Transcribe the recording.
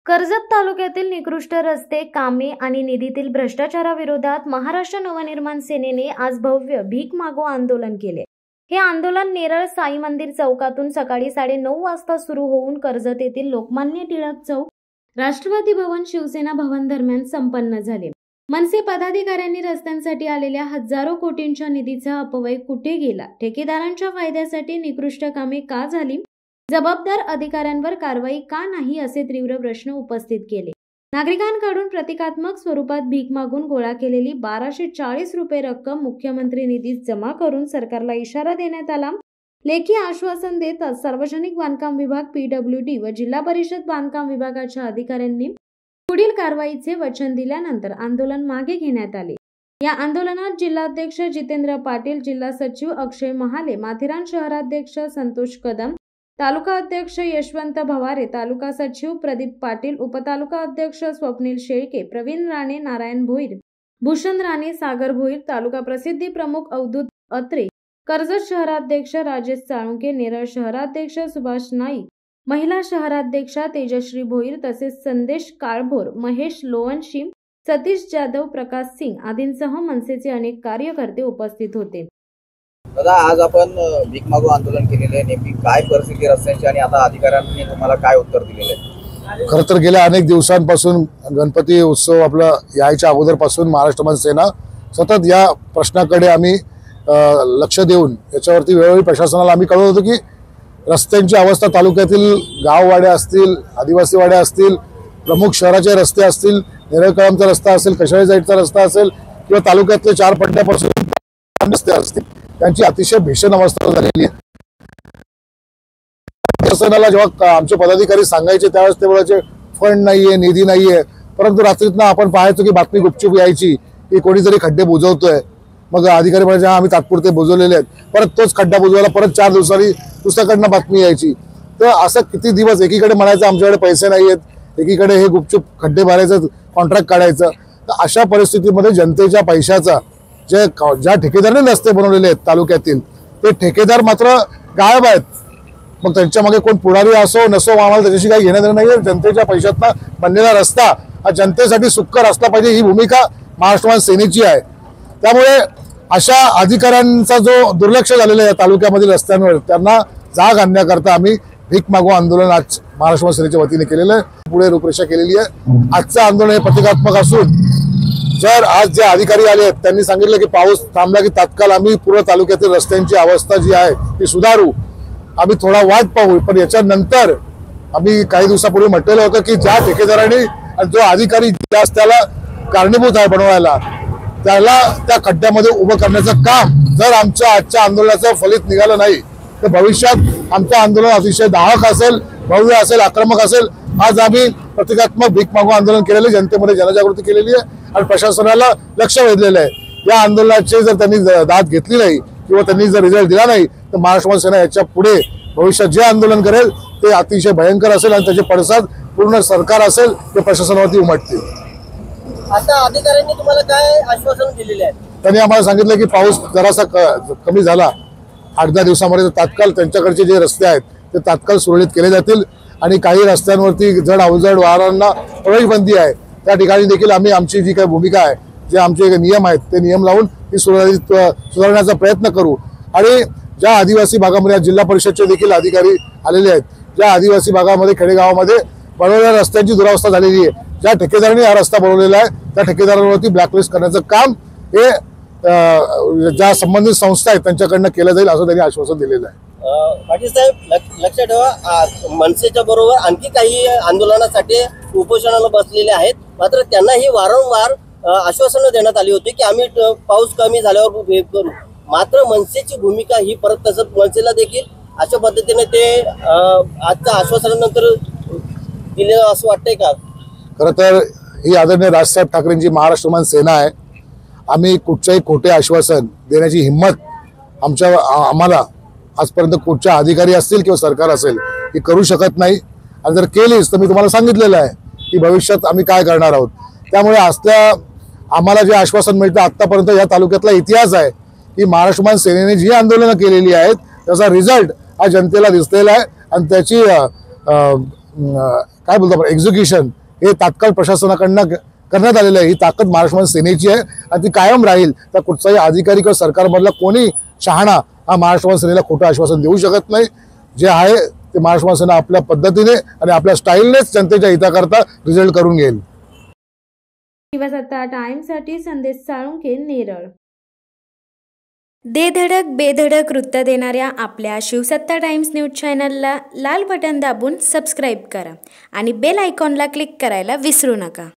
कर्जत तालुक्यातील निकृष्ट रस्ते, कामे आणि निधीतील भ्रष्टाचाराविरोधात महाराष्ट्र नवनिर्माण सेनेने आज भव्य भीक मागो आंदोलन केले। हे आंदोलन नेरळ साई मंदिर चौकातून सकाळी 9:30 वाजता सुरू होऊन कर्जत येथील लोकमान्य टिळक चौक, राष्ट्रवादी भवन, शिवसेना भवन दरम्यान संपन्न झाले। मनसे पदाधिकाऱ्यांनी रस्त्यांसाठी आलेल्या हजारो कोटींच्या निधीचा अपव्यय कुठे गेला, ठेकेदारांच्या फायद्यासाठी निकृष्ट कामे का झाली, जबाबदार अधिकाऱ्यांवर कारवाई का नाही असे तीव्र प्रश्न उपस्थित केले। नागरिकांकडून प्रतिकात्मक स्वरूपात भीक मागून गोळा केलेली 1240 रुपये रक्कम मुख्यमंत्री निधीत जमा करून सरकारला इशारा देण्यात आला। लेखी आश्वासन देत सार्वजनिक बांधकाम विभाग, PWD व जिल्हा परिषद बांधकाम विभागाच्या अधिकाऱ्यांनी पुढील कारवाईचे वचन दिल्यानंतर आंदोलन मागे घेण्यात आले। या आंदोलनात जिल्हाध्यक्ष जितेंद्र पाटील, जिल्हा सचिव अक्षय महाले, माथेरान शहराध्यक्ष संतोष कदम, तालुका अध्यक्ष यशवंत भवारे, तालुका सचिव प्रदीप पाटील, उपतालुका अध्यक्ष स्वप्नील शेळके, प्रवीण राणे, नारायण भोईर, भूषण राणे, सागर भोईर, तालुका प्रसिद्धी प्रमुख अवधूत अत्रे, कर्जत शहराध्यक्ष राजेश साळुंके, नेरळ शहराध्यक्ष सुभाष नाईक, महिला शहराध्यक्षा तेजश्री भोईर तसेच संदेश काळभोर, महेश लोवंशी, सतीश जाधव, प्रकाश सिंग आदींसह मनसेचे अनेक कार्यकर्ते उपस्थित होते। दादा, आज आपण भीक मागो आंदोलन केलेले, नेमकी काय परिस्थिती रस्त्यांची आणि आता अधिकाऱ्यांनी तुम्हाला काय उत्तर दिलेले आहे? खरं तर गेल्या अनेक दिवसांपासून गणपती उत्सव आपला यायच्या अगोदरपासून महाराष्ट्र नवनिर्माण सेना सतत या प्रश्नाकडे आम्ही लक्ष देऊन याच्यावरती वेळोवेळी प्रशासनाला आम्ही कळवत होतो की रस्त्यांची अवस्था तालुक्यातील गाववाड्या असतील, आदिवासी वाड्या असतील, प्रमुख शहराचे रस्ते असतील, नेरळकळंबचा रस्ता असेल, कशाळी साईडचा रस्ता असेल किंवा तालुक्यातले 4 पट्ट्यापासून रस्ते असतील, त्यांची अतिशय भीषण अवस्था झालेली आहे। प्रशासनाला जेव्हा आमचे पदाधिकारी सांगायचे त्यावेळेस ते बोलायचे फंड नाहीये, निधी नाहीये, परंतु रात्रीतनं आपण पाहायचो की बातमी गुपचूप यायची की कोणीतरी खड्डे बुजवतोय। मग अधिकारी म्हणायचे आम्ही तात्पुरते बुजवलेले आहेत, परत तोच खड्डा बुजवायला परत 4 दिवसांनी दुसऱ्याकडनं बातमी यायची। तर असं किती दिवस एकीकडे म्हणायचं आमच्याकडे पैसे नाहीयेत, एकीकडे हे गुपचूप खड्डे भरायचं, कॉन्ट्रॅक्ट काढायचं। तर अशा परिस्थितीमध्ये जनतेच्या पैशाचा ज्या ठेकेदाराने रस्ते बनवलेले आहेत तालुक्यातील ते ठेकेदार मात्र गायब आहेत। मग त्यांच्या मागे कोण पुढारी असो नसो आम्हाला त्याच्याशी काही घेणं देणं नाहीये। जनतेच्या पैशातनं बनलेला रस्ता हा जनतेसाठी सुखकर असला पाहिजे ही भूमिका महाराष्ट्र नवनिर्माण सेनेची आहे। त्यामुळे अशा अधिकाऱ्यांचा जो दुर्लक्ष झालेला आहे तालुक्यामधील रस्त्यांवर त्यांना जाग आणण्याकरता आम्ही भीक मागो आंदोलन आज महाराष्ट्र नवनिर्माण सेनेच्या वतीने केलेलं आहे। पुढे रूपरेषा केलेली आहे। आजचं आंदोलन हे प्रतिकात्मक असून जर आज जे अधिकारी आले आहेत त्यांनी सांगितलं की पाऊस थांबला की तात्काळ आम्ही पूर्ण तालुक्यातील रस्त्यांची अवस्था जी आहे ती सुधारू, आम्ही थोडा वाट पाहू। पण याच्यानंतर आम्ही काही दिवसापूर्वी म्हटलेलं होतं की ज्या ठेकेदाराने जो अधिकारी ज्या रस्त्याला कारणीभूत आहे बनवायला त्याला त्या खड्ड्यामध्ये उभं करण्याचं काम जर आमच्या आजच्या आंदोलनाचं फलित निघालं नाही तर भविष्यात आमचं आंदोलन अतिशय दाहक असेल, भव्य असेल, आक्रमक असेल। आज आम्ही प्रतिकात्मक भीक मागो आंदोलन केलेलं, जनतेमध्ये जनजागृती केलेली आहे आणि प्रशासनाला लक्ष वेधलेलं आहे। या आंदोलनाची जर त्यांनी दाद घेतली नाही किंवा त्यांनी जर रिझल्ट दिला नाही तर महाराष्ट्र नवनिर्माण सेना याच्या पुढे भविष्यात जे आंदोलन करेल ते अतिशय भयंकर असेल आणि त्याचे पडसाद पूर्ण सरकार असेल ते प्रशासनावरती उमटतील। आता अधिकाऱ्यांनी तुम्हाला काय आश्वासन दिलेले आहे? त्यांनी आम्हाला सांगितलं की पाऊस जरासा कमी झाला 8-10 दिवसामध्ये तात्काळ त्यांच्याकडचे जे रस्ते आहेत ते तात्काळ सुरळीत केले जातील आणि काही रस्त्यांवरती जड अवजड वाहनांना प्रवेशबंदी आहे त्या ठिकाणी देखील आम्ही आमची जी काही भूमिका आहे, जे आमचे नियम आहेत ते नियम लावून ती सुधारण्याचा प्रयत्न करू। आणि ज्या आदिवासी भागामध्ये जिल्हा परिषदचे देखील अधिकारी आलेले आहेत, ज्या आदिवासी भागामध्ये खेडेगावामध्ये बनवलेल्या रस्त्यांची दुरावस्था झालेली आहे, ज्या ठेकेदाराने हा रस्ता बनवलेला आहे त्या ठेकेदारांवरती ब्लॅकलिस्ट करण्याचं काम हे ज्या संबंधित संस्था आहेत त्यांच्याकडनं केलं जाईल असं त्यांनी आश्वासन दिलेलं आहे। पाटील साहेब, लक्षात ठेवा मनसेच्या बरोबर आणखी काही आंदोलनासाठी उपोषणाला बसलेले आहेत, मात्र त्यांनाही वारंवार आश्वासनं देण्यात आली होती की आम्ही पाऊस कमी झाल्यावर करू। मात्र मनसेची भूमिका ही परत तसंच मनसेला देखील अशा पद्धतीने ते आजच्या आश्वासनानंतर दिलेलं असं वाटतंय का? खरं तर ही आदरणीय राजसाहेब ठाकरेंची महाराष्ट्र नवनिर्माण सेना आहे। आम्ही कुठच्याही खोटे आश्वासन देण्याची हिंमत आम्हाला आजपर्यंत कुठच्या अधिकारी असतील किंवा सरकार असेल ही करू शकत नाही। आणि जर केलीच तर मी तुम्हाला सांगितलेलं आहे की भविष्यात आम्ही काय करणार आहोत। त्यामुळे असल्या आम्हाला जे आश्वासन मिळतं आतापर्यंत या तालुक्यातला इतिहास आहे की महाराष्ट्र नवनिर्माण सेनेने जी आंदोलनं केलेली आहेत त्याचा रिझल्ट हा जनतेला दिसलेला आहे आणि त्याची काय बोलतो आपण एक्झिक्युशन हे तात्काळ प्रशासनाकडनं करण्यात आलेलं आहे. ही ताकद महाराष्ट्र सेनेची आहे आणि ती कायम राहील. तर कुठचाही अधिकारी किंवा सरकारमधला कोणी शहाणा हा महाराष्ट्र सेनेला खोटं आश्वासन देऊ शकत नाही. जे आहे ते महाराष्ट्र सेना आपल्या पद्धतीने आणि आपल्या स्टाईलनेच जनतेच्या हिताकरता रिझल्ट करून घेईल. शिवसत्ता टाइम्ससाठी संदेश साळुंखे, नेरळ. धडक बेधडक वृत्त देणाऱ्या आपल्या शिवसत्ता टाइम्स न्यूज चॅनलला लाल बटन दाबून सबस्क्राईब करा आणि बेल आयकॉनला क्लिक करायला विसरू नका.